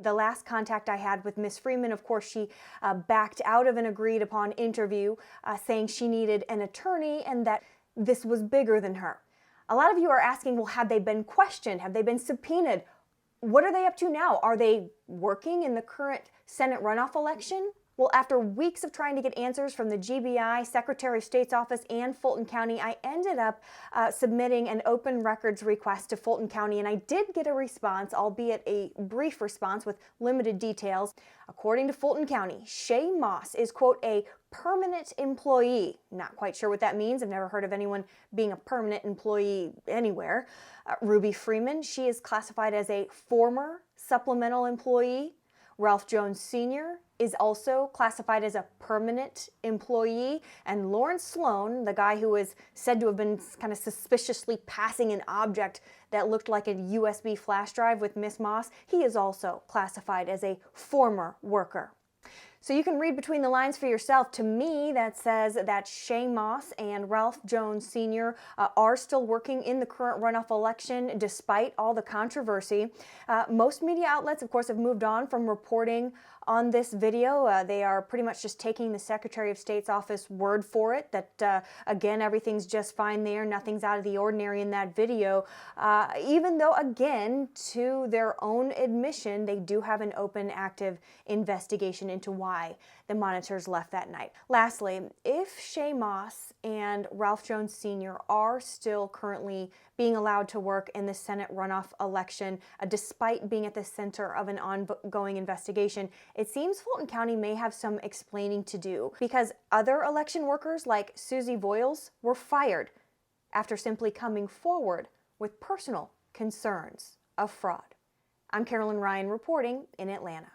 the last contact I had with Miss Freeman, of course, she backed out of an agreed upon interview, saying she needed an attorney and that this was bigger than her. A lot of you are asking, well, have they been questioned? Have they been subpoenaed? What are they up to now? Are they working in the current Senate runoff election? Well, after weeks of trying to get answers from the GBI, Secretary of State's office, and Fulton County, I ended up submitting an open records request to Fulton County, and I did get a response, albeit a brief response with limited details. According to Fulton County, Shaye Moss is, quote, a permanent employee. Not quite sure what that means. I've never heard of anyone being a permanent employee anywhere. Ruby Freeman, she is classified as a former supplemental employee. Ralph Jones Sr. is also classified as a permanent employee, and Lawrence Sloan, the guy who is said to have been kind of suspiciously passing an object that looked like a USB flash drive with Miss Moss, he is also classified as a former worker. So you can read between the lines for yourself. To me, that says that Shaye Moss and Ralph Jones Sr. Are still working in the current runoff election despite all the controversy. Most media outlets, of course, have moved on from reporting on this video. They are pretty much just taking the Secretary of State's office word for it, that again, everything's just fine there, nothing's out of the ordinary in that video, even though, again, to their own admission, they do have an open, active investigation into why the monitors left that night. Lastly, if Shaye Moss and Ralph Jones Sr. are still currently being allowed to work in the Senate runoff election, despite being at the center of an ongoing investigation, it seems Fulton County may have some explaining to do, because other election workers like Susie Voiles were fired after simply coming forward with personal concerns of fraud. I'm Carolyn Ryan reporting in Atlanta.